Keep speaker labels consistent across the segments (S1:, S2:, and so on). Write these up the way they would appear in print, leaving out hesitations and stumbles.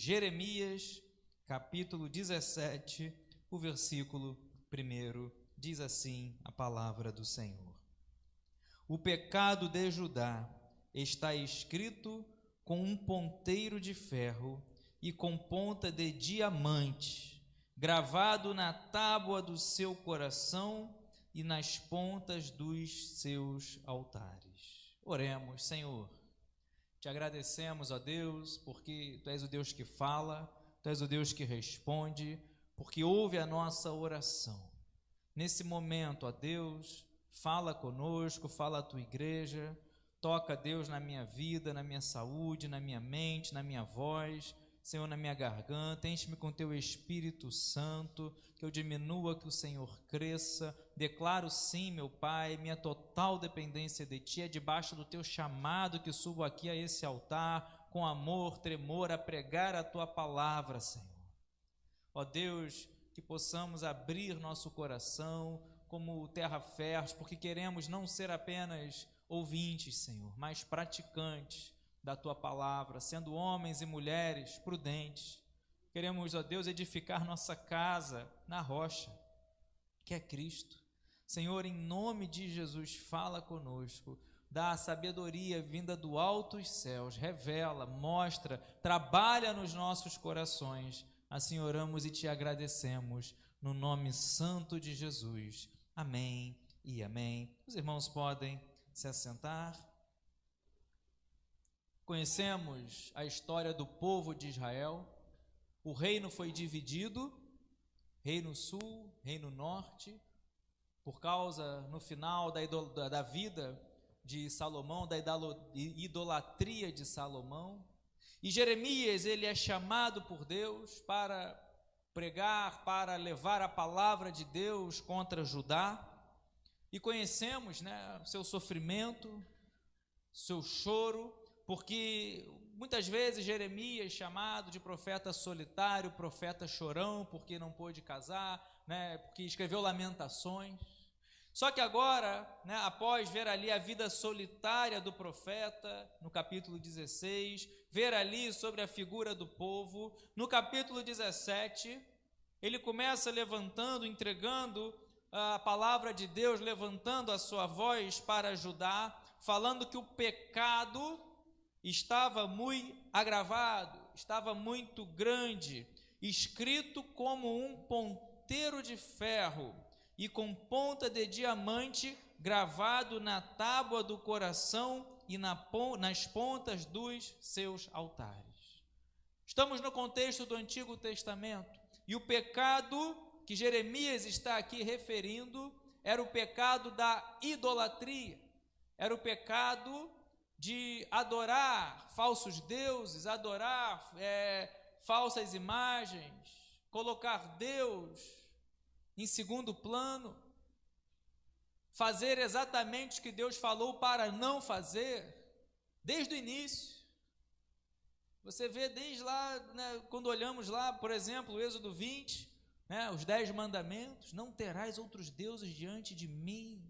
S1: Jeremias, capítulo 17, o versículo 1, diz assim a palavra do Senhor. O pecado de Judá está escrito com um ponteiro de ferro e com ponta de diamante, gravado na tábua do seu coração e nas pontas dos seus altares. Oremos, Senhor. Te agradecemos, ó Deus, porque Tu és o Deus que fala, Tu és o Deus que responde, porque ouve a nossa oração. Nesse momento, ó Deus, fala conosco, fala a Tua igreja, toca, Deus, na minha vida, na minha saúde, na minha mente, na minha voz, Senhor, na minha garganta, enche-me com Teu Espírito Santo, que eu diminua, que o Senhor cresça. Declaro sim, meu Pai, minha total dependência de Ti, é debaixo do Teu chamado que subo aqui a esse altar, com amor, tremor, a pregar a Tua palavra, Senhor. Ó Deus, que possamos abrir nosso coração como terra fértil, porque queremos não ser apenas ouvintes, Senhor, mas praticantes da Tua palavra, sendo homens e mulheres prudentes. Queremos, ó Deus, edificar nossa casa na rocha, que é Cristo. Senhor, em nome de Jesus, fala conosco, dá a sabedoria vinda do alto dos céus, revela, mostra, trabalha nos nossos corações. Assim oramos e Te agradecemos, no nome santo de Jesus. Amém e amém. Os irmãos podem se assentar. Conhecemos a história do povo de Israel. O reino foi dividido, reino sul, reino norte, por causa, no final da vida de Salomão, da idolatria de Salomão. E Jeremias, ele é chamado por Deus para pregar, para levar a palavra de Deus contra Judá. E conhecemos, né, seu sofrimento, seu choro, porque muitas vezes Jeremias, chamado de profeta solitário, profeta chorão, porque não pôde casar, né, porque escreveu lamentações. Só que agora, né, após ver ali a vida solitária do profeta, no capítulo 16, ver ali sobre a figura do povo, no capítulo 17, ele começa levantando, entregando a palavra de Deus, levantando a sua voz para ajudar, falando que o pecado estava muito agravado, estava muito grande, escrito como um ponteiro de ferro e com ponta de diamante gravado na tábua do coração e nas pontas dos seus altares. Estamos no contexto do Antigo Testamento e o pecado que Jeremias está aqui referindo era o pecado da idolatria, era o pecado de adorar falsos deuses, adorar falsas imagens, colocar Deus em segundo plano, fazer exatamente o que Deus falou para não fazer, desde o início. Você vê desde lá, né, quando olhamos lá, por exemplo, o Êxodo 20, né, os 10 mandamentos, não terás outros deuses diante de mim.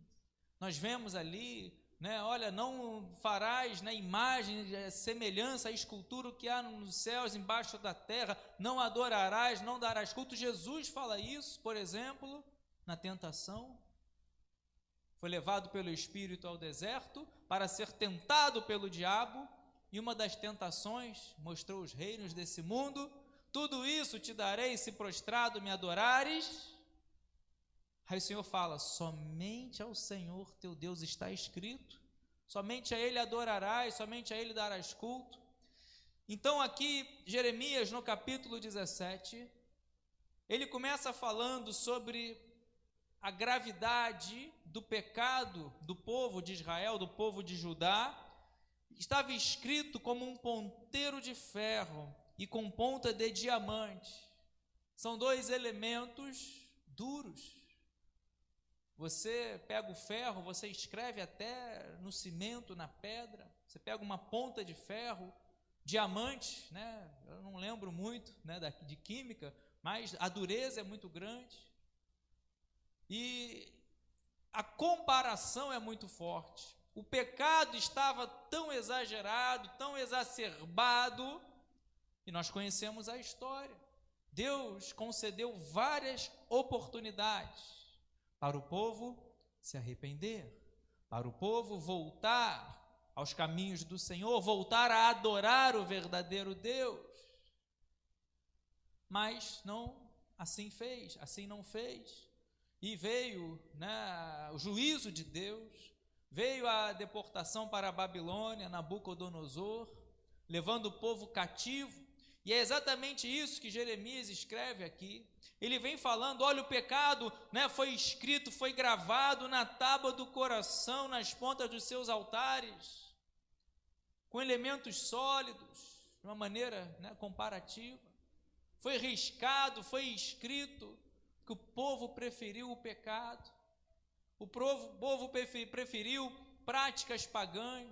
S1: Nós vemos ali, né, olha, não farás, né, imagem, semelhança à escultura que há nos céus, embaixo da terra, não adorarás, não darás culto. Jesus fala isso, por exemplo, na tentação. Foi levado pelo Espírito ao deserto para ser tentado pelo diabo, e uma das tentações mostrou os reinos desse mundo. Tudo isso te darei se prostrado me adorares. Aí o Senhor fala, somente ao Senhor teu Deus está escrito, somente a Ele adorarás, somente a Ele darás culto. Então aqui, Jeremias, no capítulo 17, ele começa falando sobre a gravidade do pecado do povo de Israel, do povo de Judá. Estava escrito como um ponteiro de ferro e com ponta de diamante. São dois elementos duros. Você pega o ferro, você escreve até no cimento, na pedra. Você pega uma ponta de ferro, diamante, né? Eu não lembro muito, né, de química, mas a dureza é muito grande. E a comparação é muito forte. O pecado estava tão exagerado, tão exacerbado, E nós conhecemos a história. Deus concedeu várias oportunidades para o povo se arrepender, para o povo voltar aos caminhos do Senhor, voltar a adorar o verdadeiro Deus. Mas não assim fez, assim não fez. E veio, o juízo de Deus, veio a deportação para a Babilônia, Nabucodonosor, levando o povo cativo. E é exatamente isso que Jeremias escreve aqui. Ele vem falando, olha, o pecado, foi escrito, foi gravado na tábua do coração, nas pontas dos seus altares, com elementos sólidos, de uma maneira comparativa. Foi riscado, foi escrito que o povo preferiu o pecado, o povo preferiu práticas pagãs,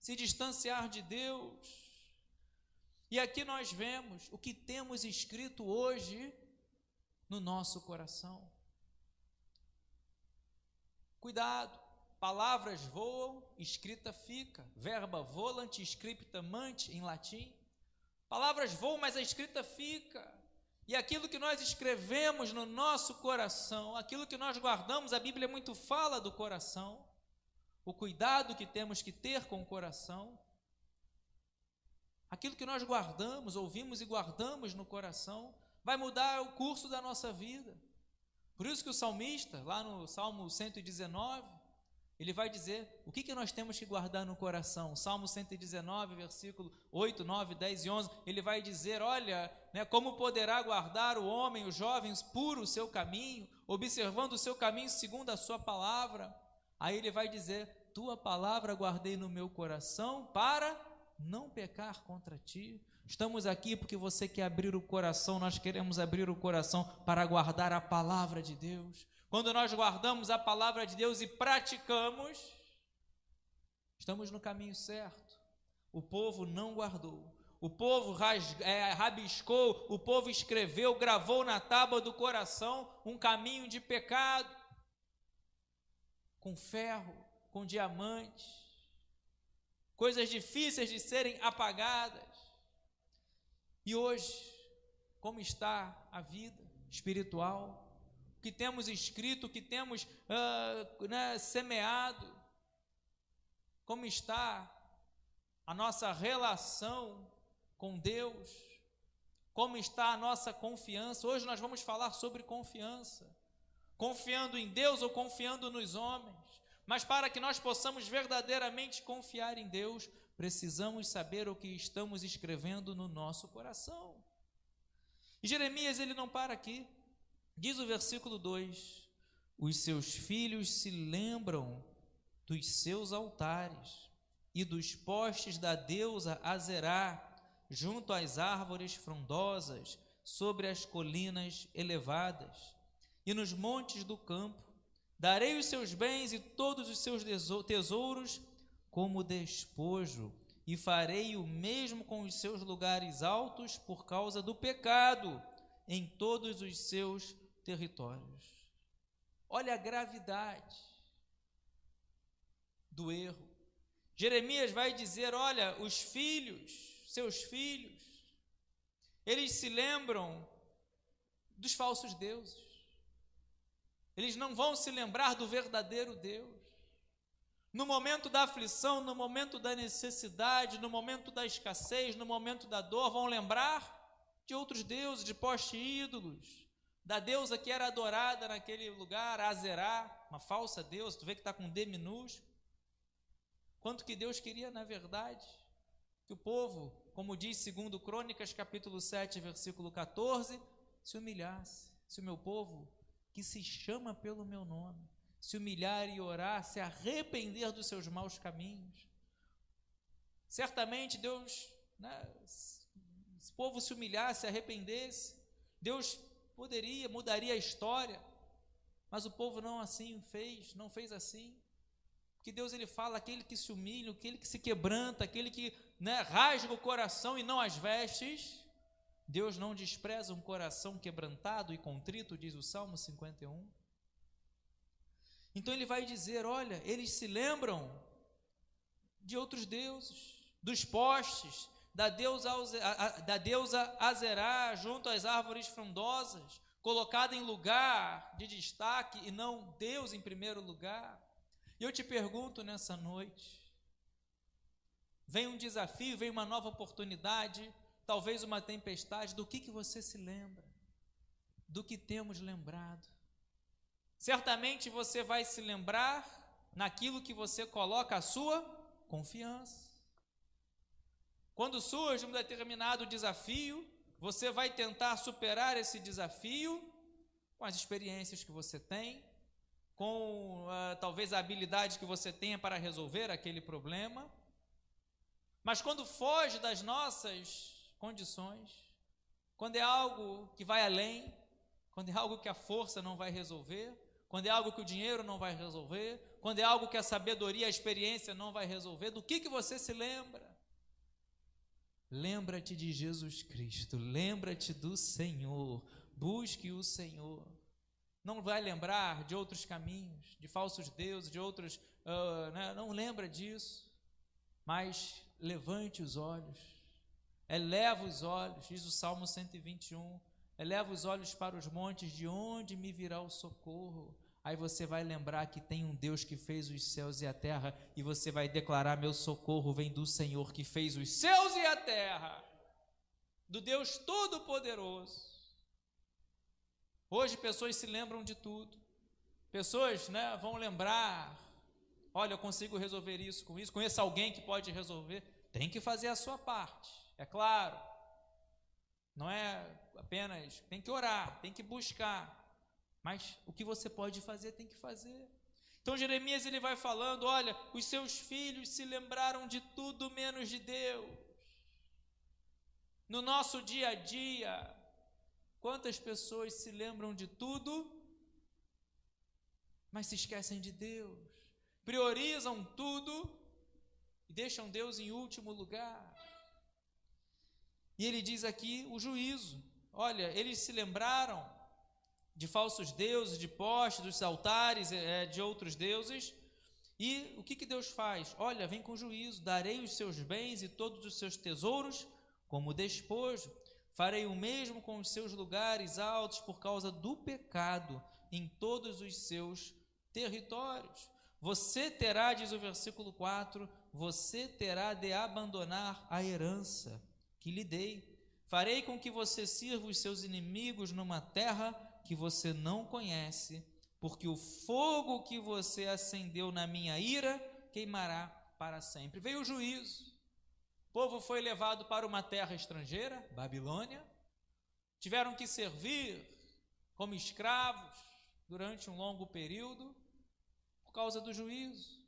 S1: se distanciar de Deus. E aqui nós vemos o que temos escrito hoje no nosso coração. Cuidado, palavras voam, escrita fica. Verba volant, scripta mant, em latim. Palavras voam, mas a escrita fica. E aquilo que nós escrevemos no nosso coração, aquilo que nós guardamos, a Bíblia muito fala do coração, o cuidado que temos que ter com o coração. Aquilo que nós guardamos, ouvimos e guardamos no coração, vai mudar o curso da nossa vida. Por isso que o salmista, lá no Salmo 119, ele vai dizer, o que nós temos que guardar no coração? Salmo 119, versículo 8, 9, 10 e 11, ele vai dizer, olha, como poderá guardar o homem, o jovem, puro o seu caminho, observando o seu caminho segundo a sua palavra. Aí ele vai dizer, tua palavra guardei no meu coração para não pecar contra ti. Estamos aqui porque você quer abrir o coração, nós queremos abrir o coração para guardar a palavra de Deus. Quando nós guardamos a palavra de Deus e praticamos, estamos no caminho certo. O povo não guardou, o povo rabiscou, o povo escreveu, gravou na tábua do coração um caminho de pecado, com ferro, com diamante, coisas difíceis de serem apagadas. E hoje, como está a vida espiritual? O que temos escrito, o que temos semeado? Como está a nossa relação com Deus? Como está a nossa confiança? Hoje nós vamos falar sobre confiança. Confiando em Deus ou confiando nos homens? Mas para que nós possamos verdadeiramente confiar em Deus, precisamos saber o que estamos escrevendo no nosso coração. E Jeremias, ele não para aqui. Diz o versículo 2, os seus filhos se lembram dos seus altares e dos postes da deusa Azerá, junto às árvores frondosas, sobre as colinas elevadas e nos montes do campo. Darei os seus bens e todos os seus tesouros como despojo, e farei o mesmo com os seus lugares altos por causa do pecado em todos os seus territórios. Olha a gravidade do erro. Jeremias vai dizer, olha, os filhos, seus filhos, eles se lembram dos falsos deuses. Eles não vão se lembrar do verdadeiro Deus. No momento da aflição, no momento da necessidade, no momento da escassez, no momento da dor, vão lembrar de outros deuses, de postes ídolos, da deusa que era adorada naquele lugar, Azerá, uma falsa deusa, tu vê que está com D minúsculo. Quanto que Deus queria, na verdade, que o povo, como diz 2 Crônicas, capítulo 7, versículo 14, se humilhasse. Se o meu povo, que se chama pelo meu nome, se humilhar e orar, se arrepender dos seus maus caminhos, certamente Deus, se o povo se humilhasse, se arrependesse, Deus mudaria a história, mas o povo não assim fez, não fez assim, porque Deus, ele fala, aquele que se humilha, aquele que se quebranta, aquele que rasga o coração e não as vestes, Deus não despreza um coração quebrantado e contrito, diz o Salmo 51. Então ele vai dizer, olha, eles se lembram de outros deuses, dos postes, da deusa Azerá junto às árvores frondosas, colocada em lugar de destaque e não Deus em primeiro lugar. E eu te pergunto nessa noite, vem um desafio, vem uma nova oportunidade, talvez uma tempestade, do que você se lembra? Do que temos lembrado? Certamente você vai se lembrar naquilo que você coloca a sua confiança. Quando surge um determinado desafio, você vai tentar superar esse desafio com as experiências que você tem, com talvez a habilidade que você tenha para resolver aquele problema. Mas quando foge das nossas condições, quando é algo que vai além, quando é algo que a força não vai resolver, quando é algo que o dinheiro não vai resolver, quando é algo que a sabedoria, a experiência não vai resolver, do que você se lembra? Lembra-te de Jesus Cristo, lembra-te do Senhor, busque o Senhor. Não vai lembrar de outros caminhos, de falsos deuses, de outros, não lembra disso, mas levante os olhos, eleva os olhos, diz o Salmo 121, eleva os olhos para os montes, de onde me virá o socorro? Aí você vai lembrar que tem um Deus que fez os céus e a terra, e você vai declarar: meu socorro vem do Senhor que fez os céus e a terra, do Deus Todo-Poderoso. Hoje pessoas se lembram de tudo, pessoas vão lembrar: olha, eu consigo resolver isso com isso, conheço alguém que pode resolver. Tem que fazer a sua parte, é claro, não é apenas, tem que orar, tem que buscar, mas o que você pode fazer, tem que fazer. Então Jeremias ele vai falando: olha, os seus filhos se lembraram de tudo menos de Deus. No nosso dia a dia, quantas pessoas se lembram de tudo, mas se esquecem de Deus, priorizam tudo e deixam Deus em último lugar. E ele diz aqui o juízo: olha, eles se lembraram de falsos deuses, de postes, dos altares, de outros deuses. E o que Deus faz? Olha, vem com juízo: darei os seus bens e todos os seus tesouros como despojo. Farei o mesmo com os seus lugares altos por causa do pecado em todos os seus territórios. Você terá, diz o versículo 4, você terá de abandonar a herança que lhe dei. Farei com que você sirva os seus inimigos numa terra que você não conhece, porque o fogo que você acendeu na minha ira queimará para sempre. Veio o juízo, o povo foi levado para uma terra estrangeira, Babilônia, tiveram que servir como escravos durante um longo período, por causa do juízo,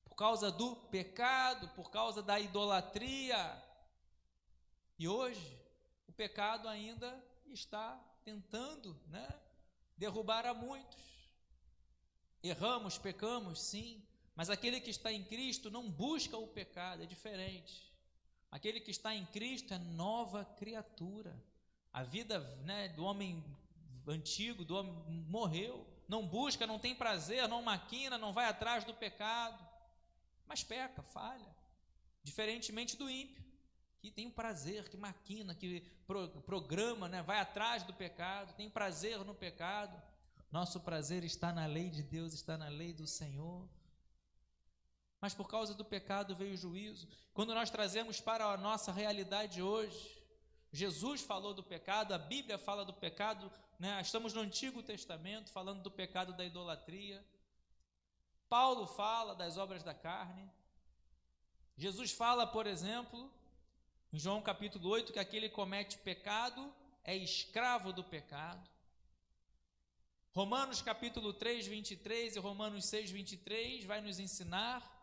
S1: por causa do pecado, por causa da idolatria. E hoje, o pecado ainda está tentando, derrubar a muitos. Erramos, pecamos, sim, mas aquele que está em Cristo não busca o pecado, é diferente. Aquele que está em Cristo é nova criatura. A vida do homem antigo, do homem morreu, não busca, não tem prazer, não maquina, não vai atrás do pecado, mas peca, falha, diferentemente do ímpio, que tem um prazer, que maquina, que programa, vai atrás do pecado, tem prazer no pecado. Nosso prazer está na lei de Deus, está na lei do Senhor. Mas por causa do pecado veio o juízo. Quando nós trazemos para a nossa realidade hoje, Jesus falou do pecado, a Bíblia fala do pecado, estamos no Antigo Testamento falando do pecado da idolatria. Paulo fala das obras da carne. Jesus fala, por exemplo, em João capítulo 8, que aquele que comete pecado é escravo do pecado. Romanos capítulo 3, 23 e Romanos 6, 23 vai nos ensinar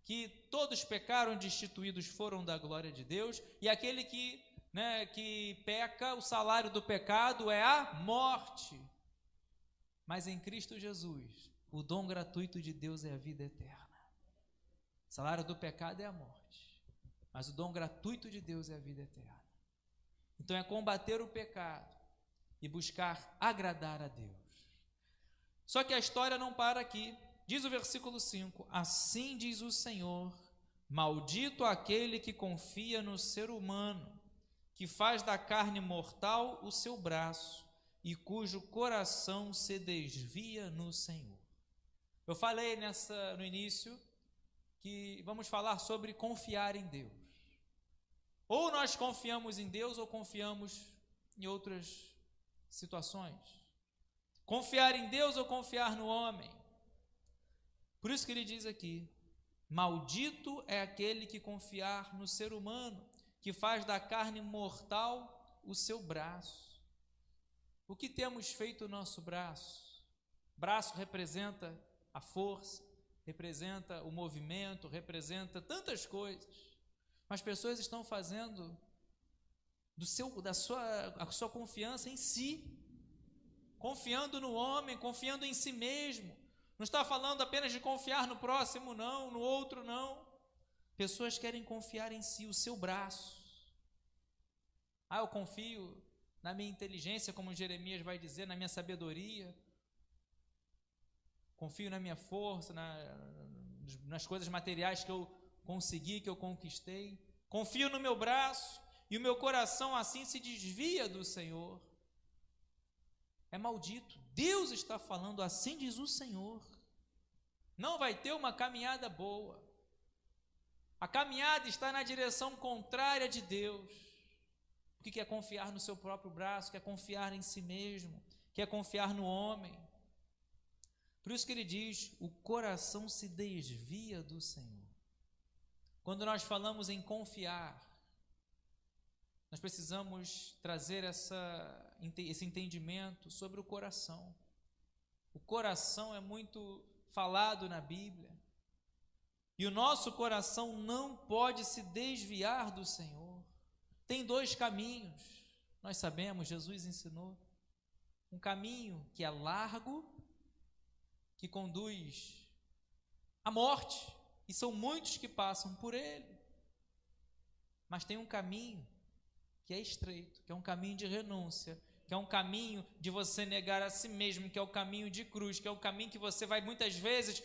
S1: que todos pecaram, destituídos foram da glória de Deus, e aquele que peca, o salário do pecado é a morte. Mas em Cristo Jesus, o dom gratuito de Deus é a vida eterna. O salário do pecado é a morte, mas o dom gratuito de Deus é a vida eterna. Então é combater o pecado e buscar agradar a Deus. Só que a história não para aqui. Diz o versículo 5: assim diz o Senhor, Maldito aquele que confia no ser humano, que faz da carne mortal o seu braço e cujo coração se desvia no Senhor. Eu falei no início que vamos falar sobre confiar em Deus. Ou nós confiamos em Deus ou confiamos em outras situações. Confiar em Deus ou confiar no homem. Por isso que ele diz aqui: maldito é aquele que confiar no ser humano, que faz da carne mortal o seu braço. O que temos feito o nosso braço? Braço representa a força, representa o movimento, representa tantas coisas. Mas pessoas estão fazendo a sua confiança em si, confiando no homem, confiando em si mesmo. Não está falando apenas de confiar no próximo, não, no outro, não. Pessoas querem confiar em si, o seu braço. Eu confio na minha inteligência, como Jeremias vai dizer, na minha sabedoria. Confio na minha força, nas coisas materiais que eu consegui, que eu conquistei. Confio no meu braço e o meu coração assim se desvia do Senhor. É maldito. Deus está falando, assim diz o Senhor. Não vai ter uma caminhada boa. A caminhada está na direção contrária de Deus. Porque quer confiar no seu próprio braço, quer confiar em si mesmo, quer confiar no homem. Por isso que ele diz: o coração se desvia do Senhor. Quando nós falamos em confiar, nós precisamos trazer esse entendimento sobre o coração. O coração é muito falado na Bíblia. E o nosso coração não pode se desviar do Senhor. Tem dois caminhos, nós sabemos, Jesus ensinou. Um caminho que é largo, que conduz à morte, e são muitos que passam por ele. Mas tem um caminho que é estreito, que é um caminho de renúncia, que é um caminho de você negar a si mesmo, que é o caminho de cruz, que é o caminho que você vai muitas vezes,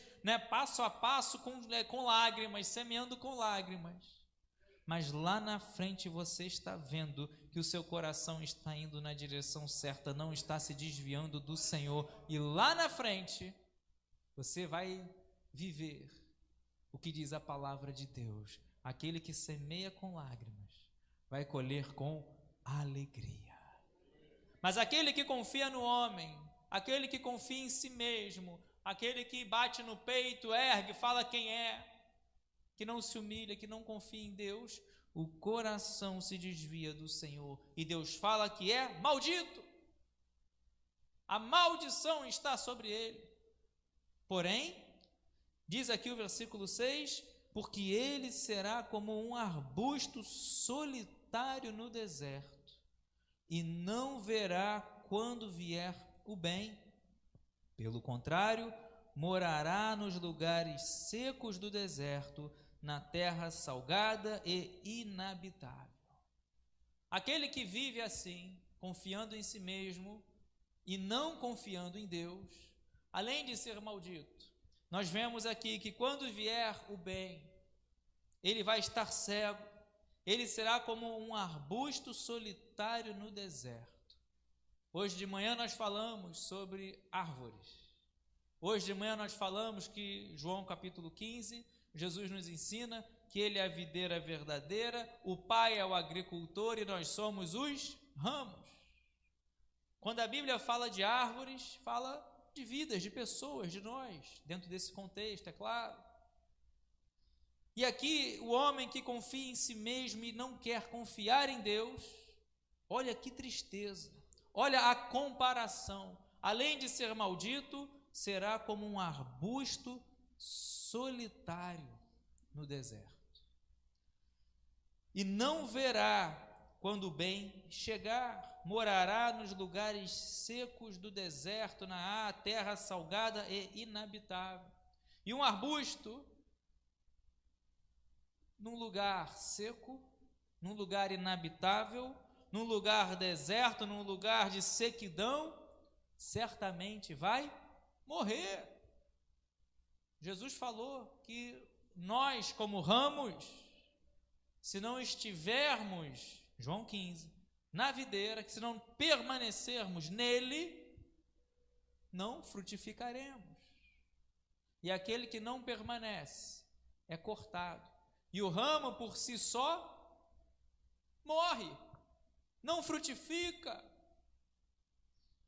S1: passo a passo, com lágrimas, semeando com lágrimas. Mas lá na frente você está vendo que o seu coração está indo na direção certa, não está se desviando do Senhor. E lá na frente você vai viver o que diz a palavra de Deus: aquele que semeia com lágrimas vai colher com alegria. Mas aquele que confia no homem, aquele que confia em si mesmo, aquele que bate no peito, ergue, fala quem é, que não se humilha, que não confia em Deus, o coração se desvia do Senhor. E Deus fala que é maldito. A maldição está sobre ele. Porém, diz aqui o versículo 6, porque ele será como um arbusto solitário no deserto, e não verá quando vier o bem. Pelo contrário, morará nos lugares secos do deserto, na terra salgada e inabitável. Aquele que vive assim, confiando em si mesmo e não confiando em Deus, além de ser maldito, nós vemos aqui que quando vier o bem, ele vai estar cego, ele será como um arbusto solitário no deserto. Hoje de manhã nós falamos sobre árvores. Hoje de manhã nós falamos que João capítulo 15, Jesus nos ensina que ele é a videira verdadeira, o Pai é o agricultor e nós somos os ramos. Quando a Bíblia fala de árvores, fala de vidas, de pessoas, de nós, dentro desse contexto, é claro. E aqui o homem que confia em si mesmo e não quer confiar em Deus, olha que tristeza, olha a comparação. Além de ser maldito, será como um arbusto solitário no deserto. E não verá quando o bem chegar, morará nos lugares secos do deserto, na terra salgada e inabitável. E um arbusto, num lugar seco, num lugar inabitável, num lugar deserto, num lugar de sequidão, certamente vai morrer. Jesus falou que nós como ramos, se não estivermos, João 15, na videira, que se não permanecermos nele, não frutificaremos. E aquele que não permanece é cortado. E o ramo por si só morre, não frutifica,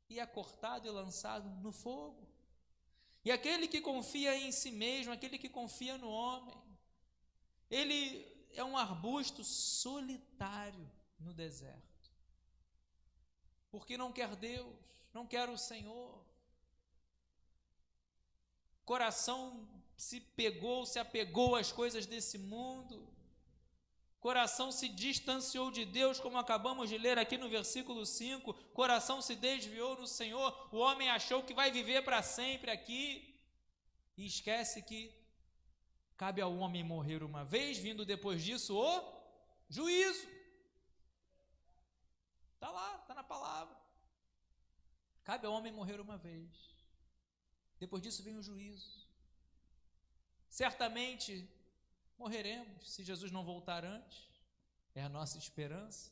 S1: e é cortado e lançado no fogo. E aquele que confia em si mesmo, aquele que confia no homem, ele é um arbusto solitário no deserto, porque não quer Deus, não quer o Senhor. Coração se apegou às coisas desse mundo, coração se distanciou de Deus, como acabamos de ler aqui no versículo 5, coração se desviou do Senhor, o homem achou que vai viver para sempre aqui, e esquece que cabe ao homem morrer uma vez, vindo depois disso o juízo. Está lá, está na palavra. Cabe ao homem morrer uma vez, depois disso vem o juízo. Certamente morreremos, se Jesus não voltar antes, é a nossa esperança.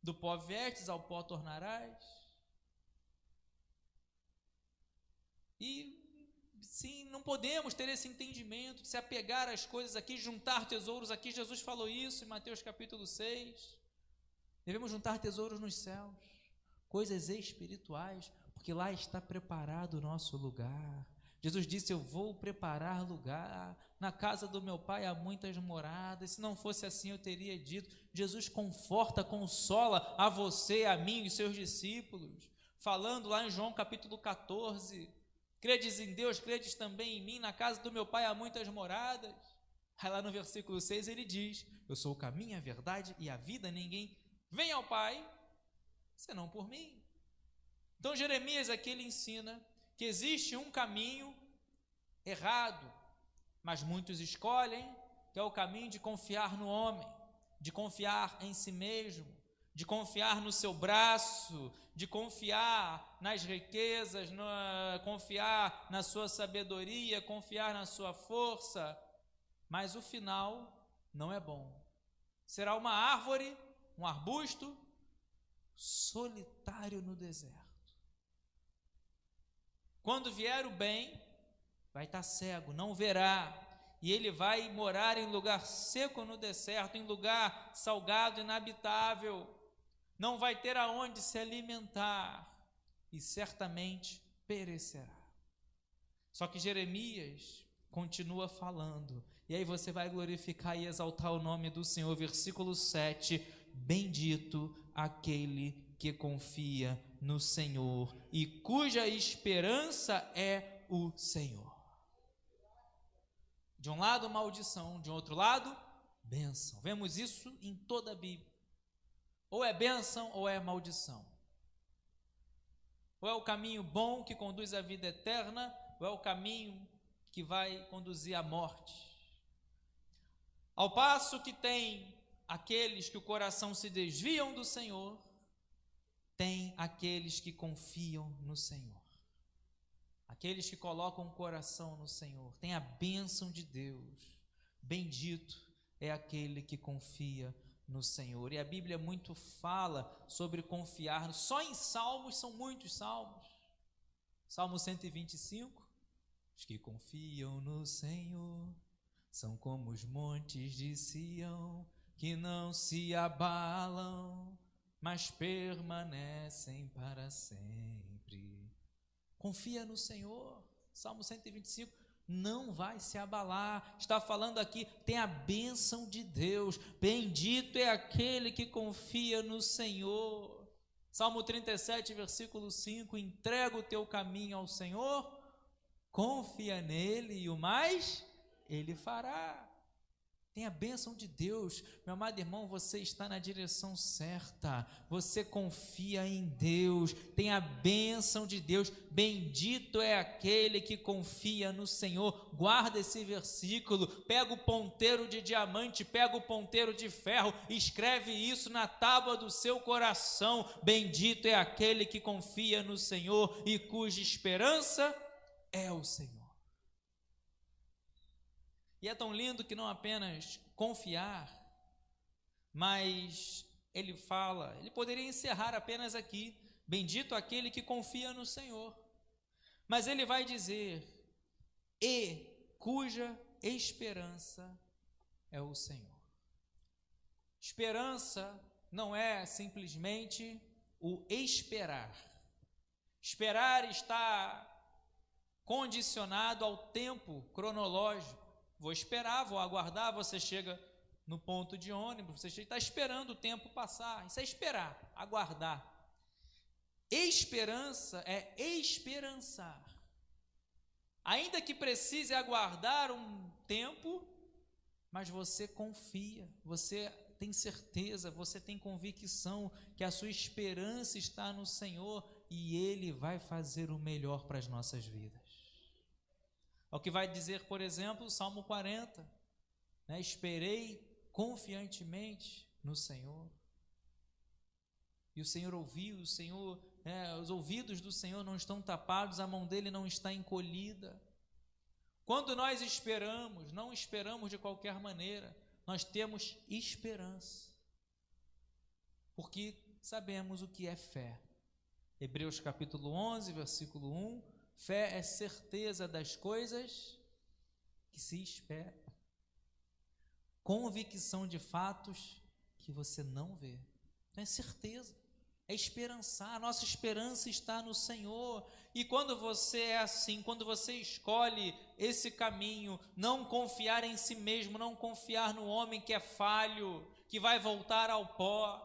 S1: Do pó vestes, ao pó tornarás. E sim, não podemos ter esse entendimento de se apegar às coisas aqui, juntar tesouros aqui. Jesus falou isso em Mateus capítulo 6. Devemos juntar tesouros nos céus, coisas espirituais, porque lá está preparado o nosso lugar. Jesus disse: eu vou preparar lugar, na casa do meu Pai há muitas moradas, se não fosse assim eu teria dito. Jesus conforta, consola a você, a mim e os seus discípulos, falando lá em João capítulo 14, credes em Deus, credes também em mim, na casa do meu Pai há muitas moradas. Aí lá no versículo 6 ele diz: eu sou o caminho, a verdade e a vida, ninguém vem ao Pai senão por mim. Então Jeremias aqui ele ensina que existe um caminho errado, mas muitos escolhem, que é o caminho de confiar no homem, de confiar em si mesmo, de confiar no seu braço, de confiar nas riquezas, confiar na sua sabedoria, confiar na sua força, mas o final não é bom. Será uma árvore, um arbusto solitário no deserto. Quando vier o bem, vai estar cego, não verá, e ele vai morar em lugar seco no deserto, em lugar salgado, inabitável, não vai ter aonde se alimentar, e certamente perecerá. Só que Jeremias continua falando, e aí você vai glorificar e exaltar o nome do Senhor, versículo 7, bendito aquele que confia no Senhor e cuja esperança é o Senhor. De um lado maldição, de outro lado bênção. Vemos isso em toda a Bíblia. Ou é bênção ou é maldição. Ou é o caminho bom que conduz à vida eterna, ou é o caminho que vai conduzir à morte. Ao passo que tem aqueles que o coração se desviam do Senhor, tem aqueles que confiam no Senhor, aqueles que colocam o coração no Senhor, tem a bênção de Deus. Bendito é aquele que confia no Senhor. E a Bíblia muito fala sobre confiar, só em salmos, são muitos salmos. Salmo 125, os que confiam no Senhor são como os montes de Sião, que não se abalam, mas permanecem para sempre. Confia no Senhor. Salmo 125, não vai se abalar. Está falando aqui, tem a bênção de Deus. Bendito é aquele que confia no Senhor. Salmo 37, versículo 5, entrega o teu caminho ao Senhor, confia nele e o mais ele fará. Tem a bênção de Deus. Meu amado irmão, você está na direção certa, você confia em Deus, tem a bênção de Deus. Bendito é aquele que confia no Senhor. Guarda esse versículo, pega o ponteiro de diamante, pega o ponteiro de ferro, escreve isso na tábua do seu coração. Bendito é aquele que confia no Senhor e cuja esperança é o Senhor. E é tão lindo que não apenas confiar, mas ele fala, ele poderia encerrar apenas aqui, bendito aquele que confia no Senhor. Mas ele vai dizer, e cuja esperança é o Senhor. Esperança não é simplesmente o esperar. Esperar está condicionado ao tempo cronológico. Vou esperar, vou aguardar, você chega no ponto de ônibus, você está esperando o tempo passar. Isso é esperar, aguardar. Esperança é esperançar. Ainda que precise aguardar um tempo, mas você confia, você tem certeza, você tem convicção que a sua esperança está no Senhor e Ele vai fazer o melhor para as nossas vidas. É o que vai dizer, por exemplo, o Salmo 40, né? Esperei confiantemente no Senhor. E o Senhor ouviu, o Senhor, os ouvidos do Senhor não estão tapados, a mão dele não está encolhida. Quando nós esperamos, não esperamos de qualquer maneira, nós temos esperança, porque sabemos o que é fé. Hebreus capítulo 11, versículo 1, fé é certeza das coisas que se esperam, convicção de fatos que você não vê. Então é certeza, é esperançar, a nossa esperança está no Senhor. E quando você é assim, quando você escolhe esse caminho, não confiar em si mesmo, não confiar no homem que é falho, que vai voltar ao pó,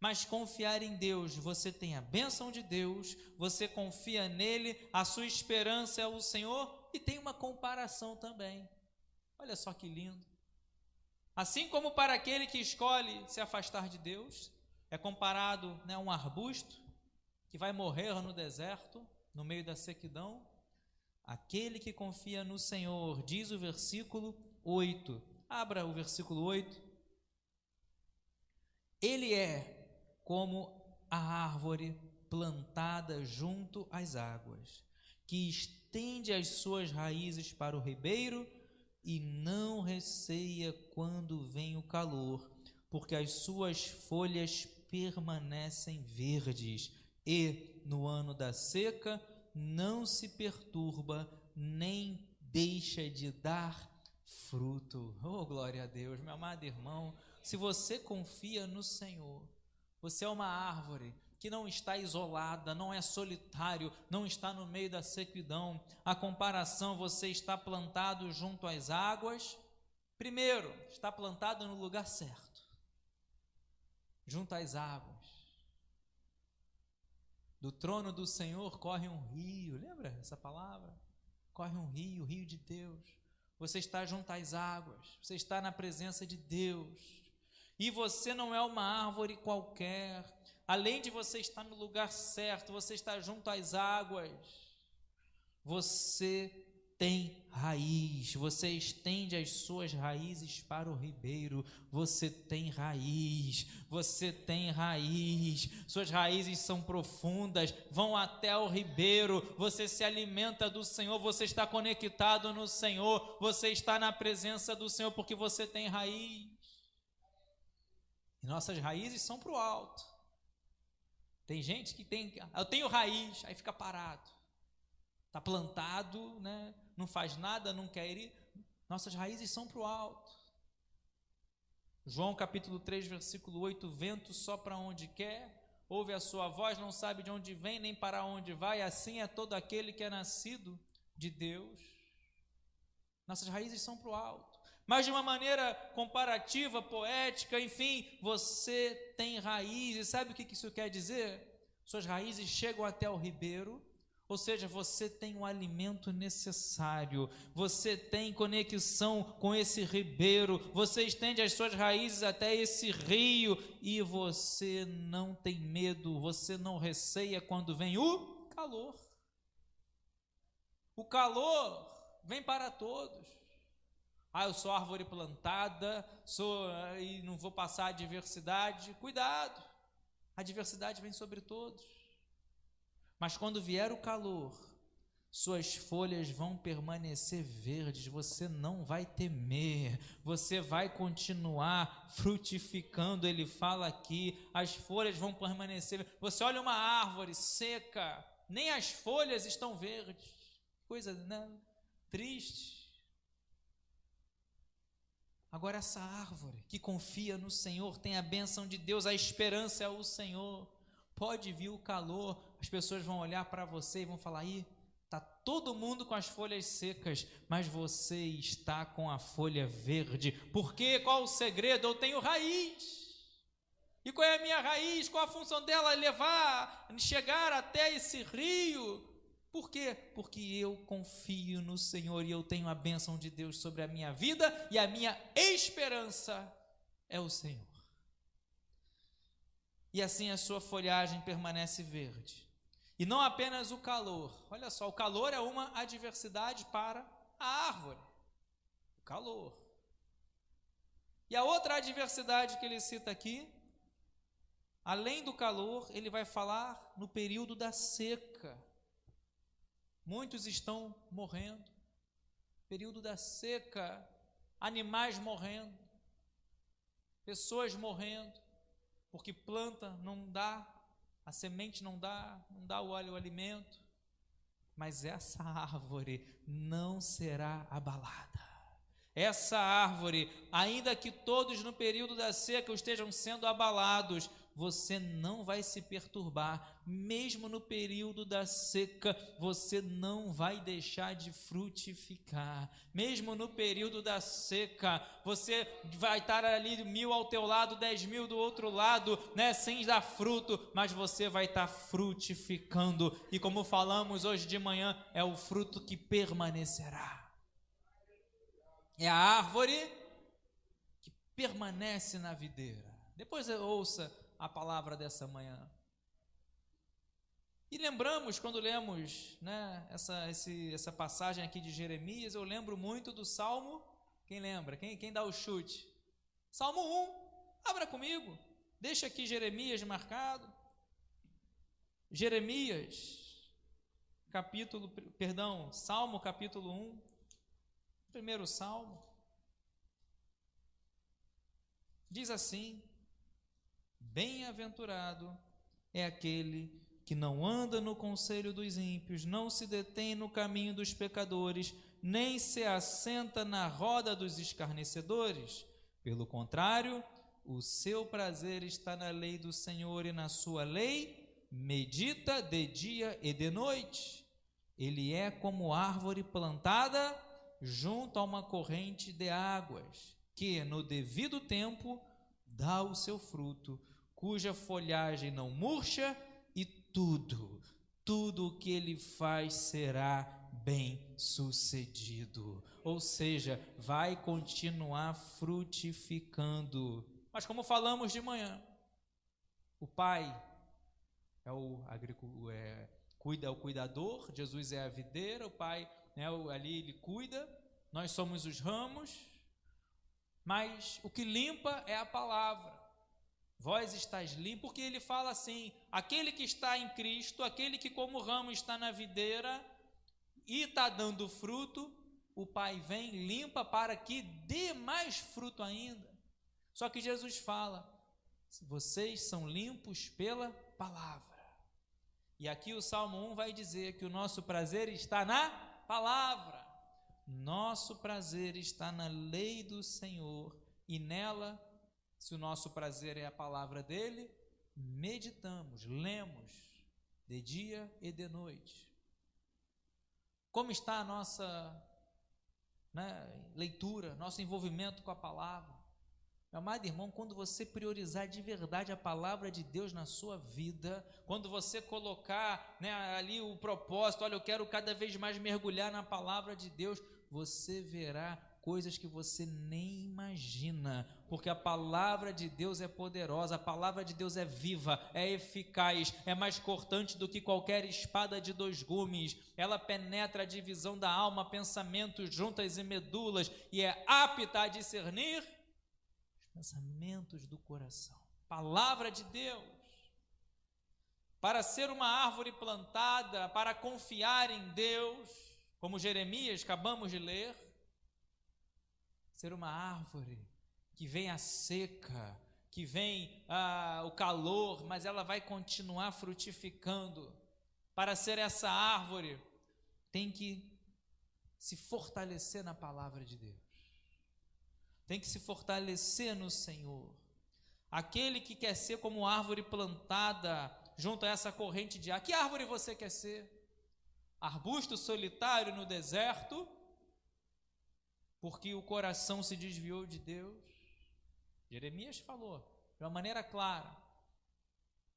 S1: mas confiar em Deus, você tem a bênção de Deus, você confia nele, a sua esperança é o Senhor, e tem uma comparação também. Olha só que lindo. Assim como para aquele que escolhe se afastar de Deus, é comparado, a um arbusto que vai morrer no deserto, no meio da sequidão. Aquele que confia no Senhor, diz o versículo 8. Abra o versículo 8. Ele é como a árvore plantada junto às águas, que estende as suas raízes para o ribeiro e não receia quando vem o calor, porque as suas folhas permanecem verdes, e no ano da seca não se perturba, nem deixa de dar fruto. Oh, glória a Deus, meu amado irmão, se você confia no Senhor, você é uma árvore que não está isolada, não é solitário, não está no meio da sequidão. A comparação, você está plantado junto às águas. Primeiro, está plantado no lugar certo, junto às águas. Do trono do Senhor corre um rio, lembra essa palavra? Corre um rio, o rio de Deus. Você está junto às águas, você está na presença de Deus. E você não é uma árvore qualquer. Além de você estar no lugar certo, você está junto às águas. Você tem raiz, você estende as suas raízes para o ribeiro. Você tem raiz, você tem raiz. Suas raízes são profundas, vão até o ribeiro. Você se alimenta do Senhor, você está conectado no Senhor, você está na presença do Senhor porque você tem raiz. E nossas raízes são para o alto. Tem gente que eu tenho raiz, aí fica parado. Está plantado, não faz nada, não quer ir. Nossas raízes são para o alto. João capítulo 3, versículo 8, o vento sopra onde quer, ouve a sua voz, não sabe de onde vem, nem para onde vai, assim é todo aquele que é nascido de Deus. Nossas raízes são para o alto. Mas de uma maneira comparativa, poética, enfim, você tem raízes. Sabe o que isso quer dizer? Suas raízes chegam até o ribeiro, ou seja, você tem o alimento necessário, você tem conexão com esse ribeiro, você estende as suas raízes até esse rio e você não tem medo, você não receia quando vem o calor. O calor vem para todos. Eu sou árvore plantada, e não vou passar adversidade. Cuidado, a adversidade vem sobre todos. Mas quando vier o calor, suas folhas vão permanecer verdes, você não vai temer, você vai continuar frutificando. Ele fala aqui, as folhas vão permanecer. Você olha uma árvore seca, nem as folhas estão verdes. Coisa, né? Triste. Agora essa árvore que confia no Senhor, tem a bênção de Deus, a esperança é o Senhor. Pode vir o calor, as pessoas vão olhar para você e vão falar, aí está todo mundo com as folhas secas, mas você está com a folha verde. Por quê? Qual o segredo? Eu tenho raiz. E qual é a minha raiz? Qual a função dela? Chegar até esse rio. Por quê? Porque eu confio no Senhor e eu tenho a bênção de Deus sobre a minha vida e a minha esperança é o Senhor. E assim a sua folhagem permanece verde. E não apenas o calor. Olha só, o calor é uma adversidade para a árvore. O calor. E a outra adversidade que ele cita aqui, além do calor, ele vai falar no período da seca. Muitos estão morrendo. Período da seca, animais morrendo, pessoas morrendo, porque planta não dá, a semente não dá o óleo, o alimento, mas essa árvore não será abalada. Essa árvore, ainda que todos no período da seca estejam sendo abalados, você não vai se perturbar, mesmo no período da seca, você não vai deixar de frutificar, mesmo no período da seca, você vai estar ali 1.000 ao teu lado, 10.000 do outro lado, né, sem dar fruto, mas você vai estar frutificando, e como falamos hoje de manhã, é o fruto que permanecerá, é a árvore que permanece na videira. Depois ouça a palavra dessa manhã. E lembramos, quando lemos, né, essa passagem aqui de Jeremias, eu lembro muito do Salmo, quem lembra? Quem dá o chute? Salmo 1, abra comigo, deixa aqui Jeremias marcado. Salmo capítulo 1, primeiro Salmo, diz assim: bem-aventurado é aquele que não anda no conselho dos ímpios, não se detém no caminho dos pecadores, nem se assenta na roda dos escarnecedores. Pelo contrário, o seu prazer está na lei do Senhor, e na sua lei medita de dia e de noite. Ele é como árvore plantada junto a uma corrente de águas, que no devido tempo dá o seu fruto, cuja folhagem não murcha, e tudo o que ele faz será bem sucedido. Ou seja, vai continuar frutificando. Mas como falamos de manhã, o Pai é o cuidador, Jesus é a videira, o Pai, né, ali ele cuida, nós somos os ramos, mas o que limpa é a palavra. Vós estáis limpos, porque ele fala assim, aquele que está em Cristo, aquele que como ramo está na videira e está dando fruto, o Pai vem, limpa para que dê mais fruto ainda. Só que Jesus fala, vocês são limpos pela palavra. E aqui o Salmo 1 vai dizer que o nosso prazer está na palavra. Nosso prazer está na lei do Senhor, e nela, se o nosso prazer é a palavra dele, meditamos, lemos de dia e de noite. Como está a nossa, leitura, nosso envolvimento com a palavra? Meu amado irmão, quando você priorizar de verdade a palavra de Deus na sua vida, quando você colocar, ali o propósito, olha, eu quero cada vez mais mergulhar na palavra de Deus, você verá coisas que você nem imagina, porque a palavra de Deus é poderosa, a palavra de Deus é viva, é eficaz, é mais cortante do que qualquer espada de 2 gumes, ela penetra a divisão da alma, pensamentos, juntas e medulas, e é apta a discernir os pensamentos do coração. Palavra de Deus. para ser uma árvore plantada, para confiar em Deus, como Jeremias acabamos de ler, ser uma árvore que vem a seca, que vem o calor, mas ela vai continuar frutificando. Para ser essa árvore, tem que se fortalecer na palavra de Deus, tem que se fortalecer no Senhor. Aquele que quer ser como árvore plantada junto a essa corrente de água. Que árvore você quer ser? Arbusto solitário no deserto, porque o coração se desviou de Deus? Jeremias falou de uma maneira clara,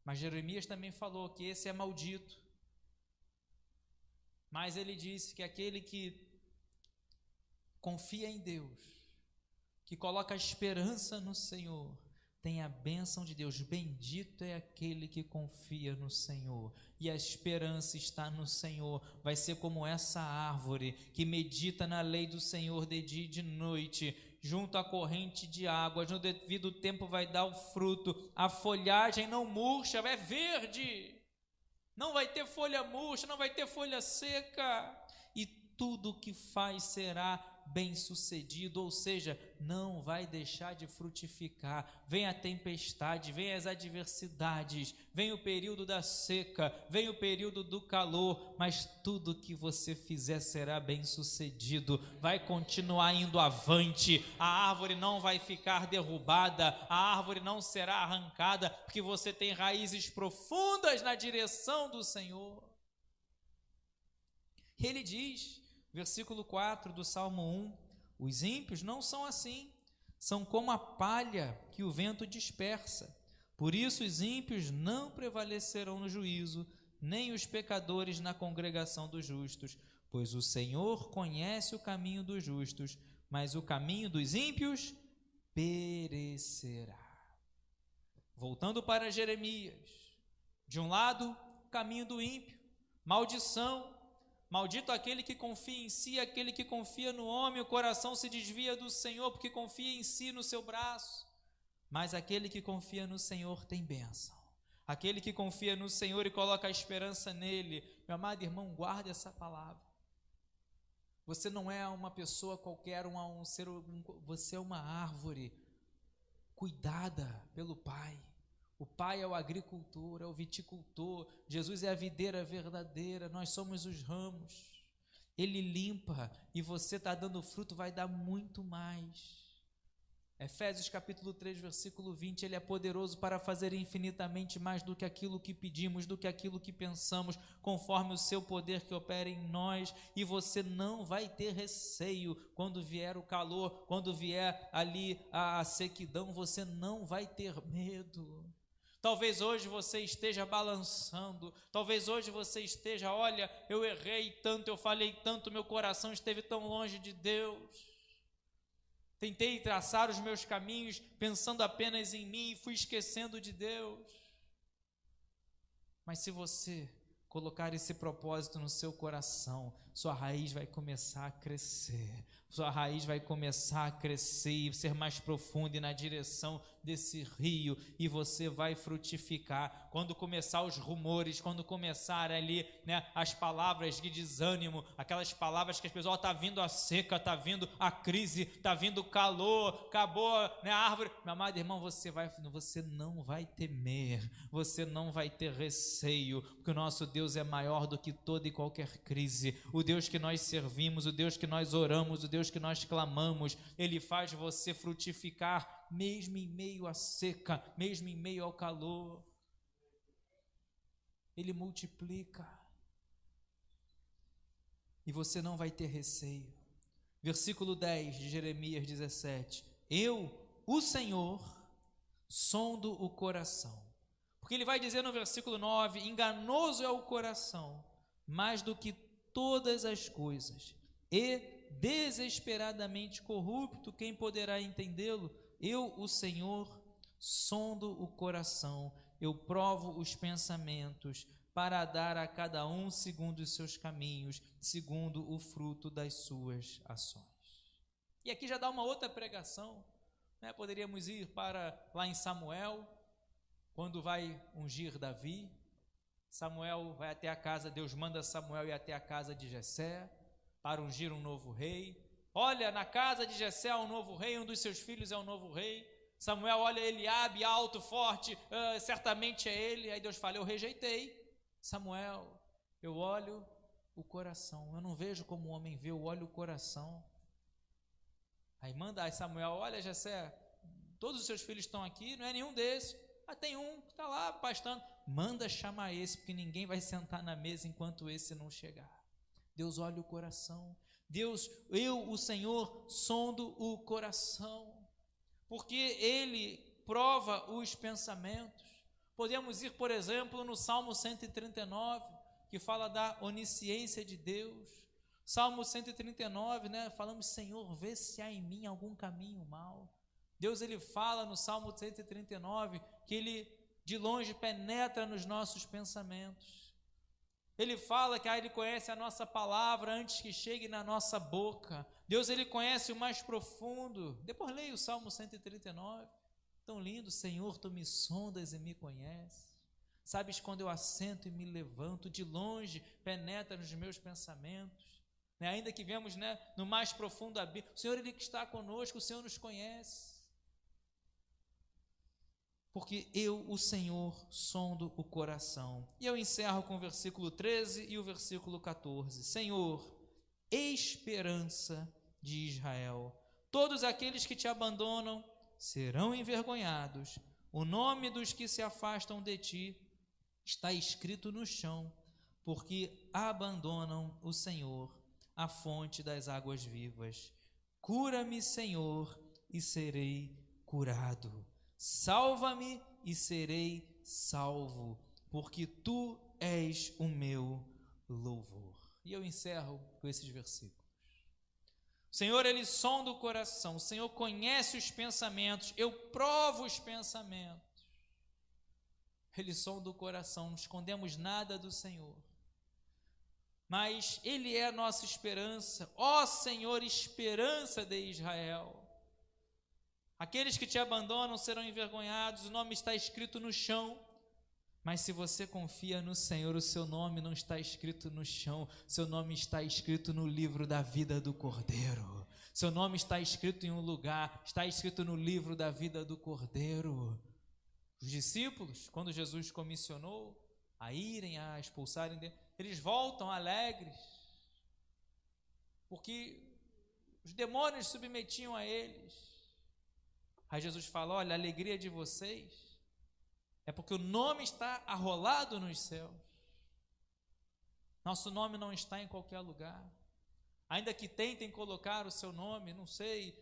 S1: mas Jeremias também falou que esse é maldito. Mas ele disse que aquele que confia em Deus, que coloca a esperança no Senhor, tem a bênção de Deus. Bendito é aquele que confia no Senhor, e a esperança está no Senhor. Vai ser como essa árvore que medita na lei do Senhor de dia e de noite, junto à corrente de águas. No devido tempo vai dar o fruto, a folhagem não murcha, é verde, não vai ter folha murcha, não vai ter folha seca, e tudo o que faz será bem-sucedido, ou seja, não vai deixar de frutificar. Vem a tempestade, vem as adversidades, vem o período da seca, vem o período do calor, mas tudo que você fizer será bem-sucedido, vai continuar indo avante, a árvore não vai ficar derrubada, a árvore não será arrancada, porque você tem raízes profundas na direção do Senhor. Ele diz, versículo 4 do Salmo 1, os ímpios não são assim, são como a palha que o vento dispersa. Por isso os ímpios não prevalecerão no juízo, nem os pecadores na congregação dos justos, pois o Senhor conhece o caminho dos justos, mas o caminho dos ímpios perecerá. Voltando para Jeremias, de um lado, o caminho do ímpio, maldição. Maldito aquele que confia em si, aquele que confia no homem, o coração se desvia do Senhor, porque confia em si, no seu braço. Mas aquele que confia no Senhor tem bênção. Aquele que confia no Senhor e coloca a esperança nele. Meu amado irmão, guarde essa palavra. Você não é uma pessoa qualquer, você é uma árvore cuidada pelo Pai. O Pai é o agricultor, é o viticultor, Jesus é a videira verdadeira, nós somos os ramos. Ele limpa e você está dando fruto, vai dar muito mais. Efésios capítulo 3, versículo 20, Ele é poderoso para fazer infinitamente mais do que aquilo que pedimos, do que aquilo que pensamos, conforme o seu poder que opera em nós, e você não vai ter receio quando vier o calor, quando vier ali a sequidão, você não vai ter medo. Talvez hoje você esteja balançando, talvez hoje você esteja, olha, eu errei tanto, eu falei tanto, meu coração esteve tão longe de Deus. Tentei traçar os meus caminhos pensando apenas em mim e fui esquecendo de Deus. Mas se você colocar esse propósito no seu coração, sua raiz vai começar a crescer. Sua raiz vai começar a crescer e ser mais profunda e na direção desse rio, e você vai frutificar. Quando começar os rumores, quando começar ali, as palavras de desânimo, aquelas palavras que as pessoas, está vindo a seca, está vindo a crise, está vindo o calor, acabou, a árvore. Meu amado irmão, você não vai temer, você não vai ter receio, porque o nosso Deus é maior do que toda e qualquer crise. O Deus que nós servimos, o Deus que nós oramos, o Deus que nós clamamos, Ele faz você frutificar, mesmo em meio à seca, mesmo em meio ao calor. Ele multiplica, e você não vai ter receio. Versículo 10 de Jeremias 17, eu, o Senhor, sondo o coração, porque ele vai dizer no versículo 9, enganoso é o coração, mais do que todas as coisas, e desesperadamente corrupto, quem poderá entendê-lo? Eu, o Senhor, sondo o coração, eu provo os pensamentos, para dar a cada um segundo os seus caminhos, segundo o fruto das suas ações. E aqui já dá uma outra pregação, poderíamos ir para lá em Samuel, quando vai ungir Davi, Samuel vai até a casa, Deus manda Samuel ir até a casa de Jessé para ungir um novo rei. Olha, na casa de Jessé há um novo rei, um dos seus filhos é um novo rei. Samuel olha Eliabe, alto, forte, certamente é ele. Aí Deus fala, eu rejeitei. Samuel, eu olho o coração, eu não vejo como o homem vê, eu olho o coração. Aí Samuel, olha Jessé, todos os seus filhos estão aqui, não é nenhum desses. Tem um que está lá pastando. Manda chamar esse, porque ninguém vai sentar na mesa enquanto esse não chegar. Deus olha o coração. Deus, o Senhor, sondo o coração, porque Ele prova os pensamentos. Podemos ir, por exemplo, no Salmo 139, que fala da onisciência de Deus. Salmo 139, falamos, Senhor, vê se há em mim algum caminho mau. Deus, Ele fala no Salmo 139, que Ele de longe penetra nos nossos pensamentos. Ele fala que Ele conhece a nossa palavra antes que chegue na nossa boca. Deus, Ele conhece o mais profundo. Depois leia o Salmo 139. Tão lindo, Senhor, Tu me sondas e me conheces. Sabes quando eu assento e me levanto, de longe penetra nos meus pensamentos. Ainda que vemos no mais profundo abismo, o Senhor, Ele que está conosco, o Senhor nos conhece. Porque eu, o Senhor, sondo o coração. E eu encerro com o versículo 13 e o versículo 14. Senhor, esperança de Israel, todos aqueles que te abandonam serão envergonhados. O nome dos que se afastam de ti está escrito no chão, porque abandonam o Senhor, a fonte das águas vivas. Cura-me, Senhor, e serei curado. Salva-me e serei salvo, porque Tu és o meu louvor. E eu encerro com esses versículos. O Senhor, Ele sonda o coração, o Senhor conhece os pensamentos, eu provo os pensamentos. Ele sonda o coração, não escondemos nada do Senhor. Mas Ele é a nossa esperança, ó Senhor, esperança de Israel. Aqueles que te abandonam serão envergonhados, o nome está escrito no chão. Mas se você confia no Senhor, o seu nome não está escrito no chão, seu nome está escrito no livro da vida do Cordeiro. Seu nome está escrito em um lugar, está escrito no livro da vida do Cordeiro. Os discípulos, quando Jesus comissionou a irem, a expulsarem, eles voltam alegres, porque os demônios se submetiam a eles. Aí Jesus fala, olha, a alegria de vocês é porque o nome está arrolado nos céus. Nosso nome não está em qualquer lugar. Ainda que tentem colocar o seu nome, não sei,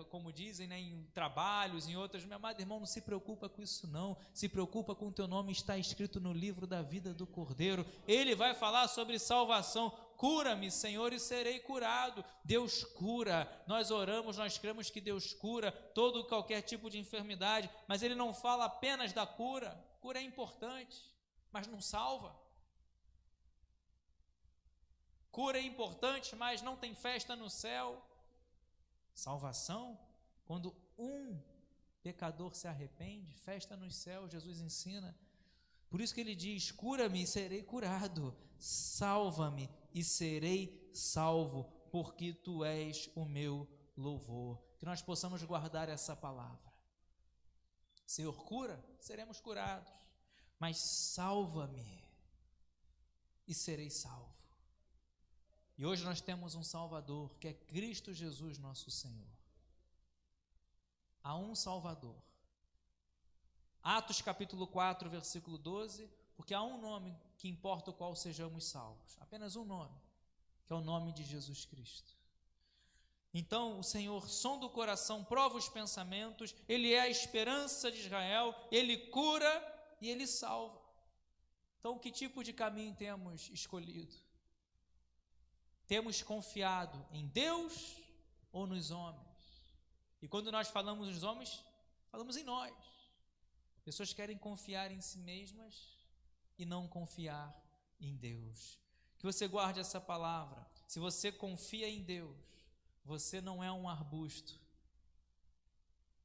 S1: como dizem, em trabalhos, em outras, meu amado irmão, não se preocupa com isso não, se preocupa com o teu nome, está escrito no livro da vida do Cordeiro. Ele vai falar sobre salvação. Cura-me, Senhor, e serei curado. Deus cura, nós oramos, nós cremos que Deus cura todo qualquer tipo de enfermidade, mas Ele não fala apenas da cura. Cura é importante, mas não salva. Cura é importante, mas não tem festa no céu. Salvação, quando um pecador se arrepende, festa nos céus, Jesus ensina. Por isso que Ele diz, cura-me e serei curado, salva-me e serei salvo, porque Tu és o meu louvor. Que nós possamos guardar essa palavra. Senhor, cura, seremos curados, mas salva-me e serei salvo. E hoje nós temos um Salvador, que é Cristo Jesus, nosso Senhor. Há um Salvador. Atos capítulo 4, versículo 12, porque há um nome que importa o qual sejamos salvos. Apenas um nome, que é o nome de Jesus Cristo. Então o Senhor sonda o coração, prova os pensamentos, Ele é a esperança de Israel, Ele cura e Ele salva. Então que tipo de caminho temos escolhido? Temos confiado em Deus ou nos homens? E quando nós falamos nos homens, falamos em nós. Pessoas querem confiar em si mesmas e não confiar em Deus. Que você guarde essa palavra. Se você confia em Deus, você não é um arbusto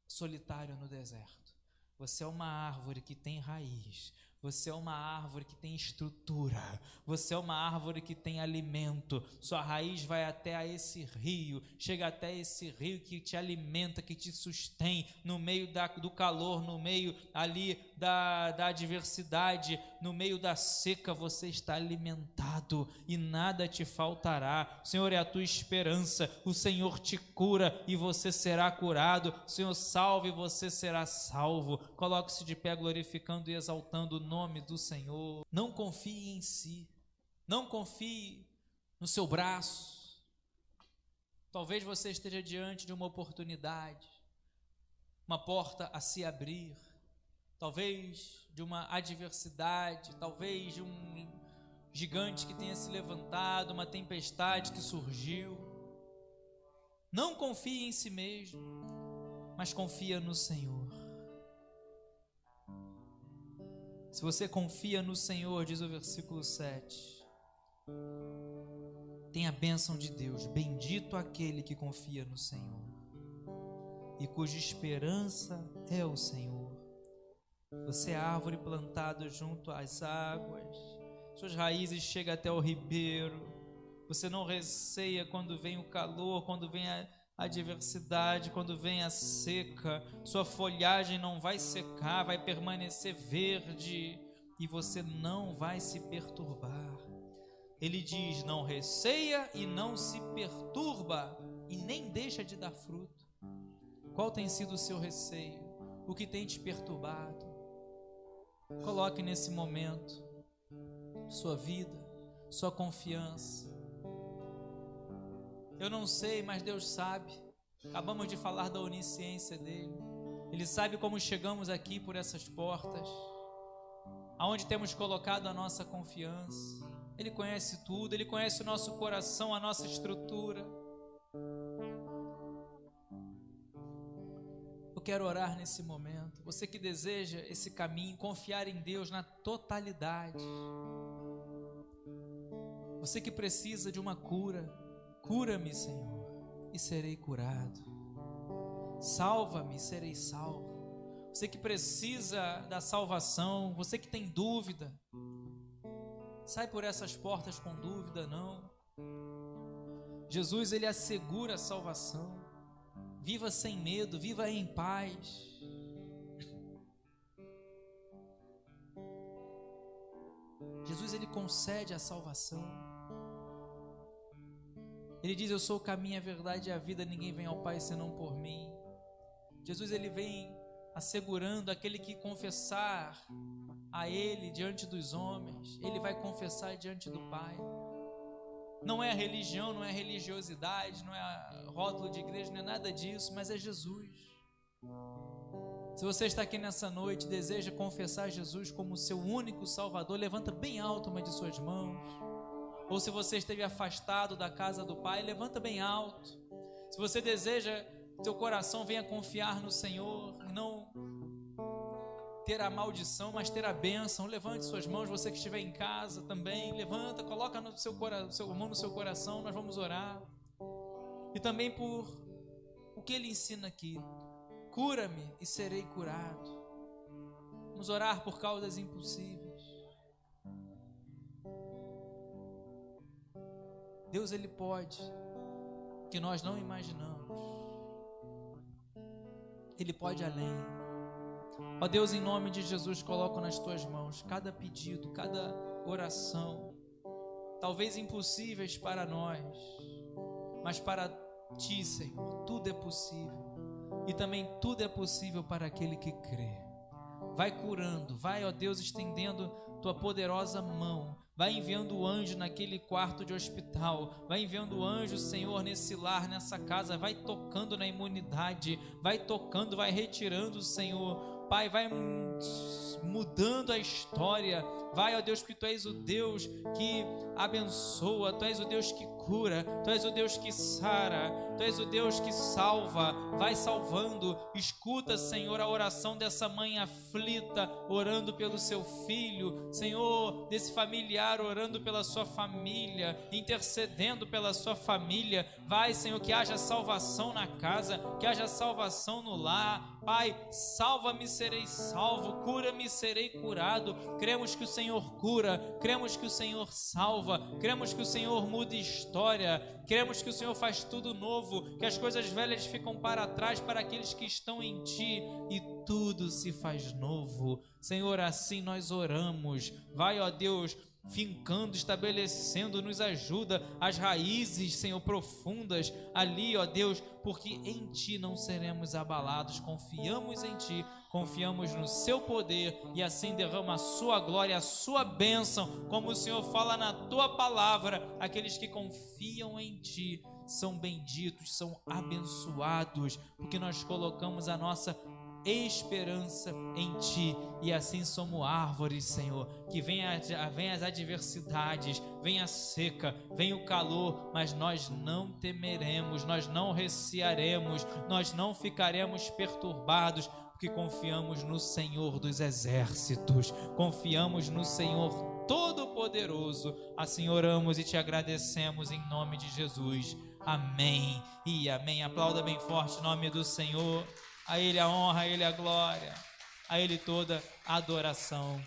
S1: solitário no deserto. Você é uma árvore que tem raiz. Você é uma árvore que tem estrutura, você é uma árvore que tem alimento, sua raiz vai até a esse rio, chega até esse rio que te alimenta, que te sustém no meio do calor, no meio ali da adversidade, no meio da seca, você está alimentado e nada te faltará. O Senhor é a tua esperança, o Senhor te cura e você será curado, o Senhor salva e você será salvo. Coloque-se de pé glorificando e exaltando o nome do Senhor. Não confie em si, não confie no seu braço. Talvez você esteja diante de uma oportunidade, uma porta a se abrir, talvez de uma adversidade, talvez de um gigante que tenha se levantado, uma tempestade que surgiu. Não confie em si mesmo, mas confia no Senhor. Se você confia no Senhor, diz o versículo 7, tem a bênção de Deus. Bendito aquele que confia no Senhor e cuja esperança é o Senhor. Você é árvore plantada junto às águas, suas raízes chegam até o ribeiro. Você não receia quando vem o calor, quando vem a adversidade, quando vem a seca. Sua folhagem não vai secar, vai permanecer verde e você não vai se perturbar. Ele diz: não receia e não se perturba e nem deixa de dar fruto. Qual tem sido o seu receio? O que tem te perturbado? Coloque nesse momento sua vida, sua confiança. Eu não sei, mas Deus sabe. Acabamos de falar da onisciência dele. Ele sabe como chegamos aqui por essas portas, aonde temos colocado a nossa confiança. Ele conhece tudo, Ele conhece o nosso coração, a nossa estrutura. Eu quero orar nesse momento. Você que deseja esse caminho, confiar em Deus na totalidade. Você que precisa de uma cura. Cura-me, Senhor, e serei curado. Salva-me, serei salvo. Você que precisa da salvação, você que tem dúvida, sai por essas portas com dúvida, não. Jesus, Ele assegura a salvação. Viva sem medo, viva em paz. Jesus, Ele concede a salvação. Ele diz: eu sou o caminho, a verdade e a vida, ninguém vem ao Pai senão por mim. Jesus, Ele vem assegurando aquele que confessar a Ele diante dos homens, Ele vai confessar diante do Pai. Não é a religião, não é a religiosidade, não é rótulo de igreja, não é nada disso, mas é Jesus. Se você está aqui nessa noite e deseja confessar Jesus como seu único Salvador, levanta bem alto uma de suas mãos. Ou se você esteve afastado da casa do Pai, levanta bem alto. Se você deseja que teu coração venha confiar no Senhor e não ter a maldição, mas ter a bênção, levante suas mãos. Você que estiver em casa também, levanta, coloca no seu mão no seu coração, nós vamos orar. E também por o que Ele ensina aqui: cura-me e serei curado. Vamos orar por causas impossíveis. Deus, Ele pode, que nós não imaginamos. Ele pode além. Ó Deus, em nome de Jesus, coloco nas Tuas mãos cada pedido, cada oração, talvez impossíveis para nós, mas para Ti, Senhor, tudo é possível. E também tudo é possível para aquele que crê. Vai curando, vai, ó Deus, estendendo Tua poderosa mão. Vai enviando o anjo naquele quarto de hospital. Vai enviando o anjo, Senhor, nesse lar, nessa casa. Vai tocando na imunidade. Vai tocando, vai retirando, Senhor. Pai, vai mudando a história. Vai, ó Deus, porque Tu és o Deus que abençoa. Tu és o Deus que cura. Tu és o Deus que sara. Tu és o Deus que salva. Vai salvando. Escuta, Senhor, a oração dessa mãe aflita, orando pelo seu filho. Senhor, desse familiar orando pela sua família, intercedendo pela sua família. vai, Senhor, que haja salvação na casa, que haja salvação no lar. Pai, salva-me, serei salvo, cura-me, serei curado. Cremos que o Senhor cura, cremos que o Senhor salva, cremos que o Senhor muda história, cremos que o Senhor faz tudo novo, que as coisas velhas ficam para trás para aqueles que estão em Ti e tudo se faz novo. Senhor, assim nós oramos. Vai, ó Deus, fincando, estabelecendo, nos ajuda as raízes, Senhor, profundas ali, ó Deus, porque em Ti não seremos abalados. Confiamos em Ti, confiamos no Seu poder e assim derrama a Sua glória, a Sua bênção, como o Senhor fala na Tua palavra. Aqueles que confiam em Ti são benditos, são abençoados, porque nós colocamos a nossa esperança em Ti, e assim somos árvores, Senhor, que vem as adversidades, vem a seca, vem o calor, mas nós não temeremos, nós não recearemos, nós não ficaremos perturbados, porque confiamos no Senhor dos exércitos, confiamos no Senhor Todo-Poderoso. Assim oramos e Te agradecemos em nome de Jesus. Amém e amém. Aplauda bem forte o nome do Senhor. A Ele a honra, a Ele a glória, a Ele toda a adoração.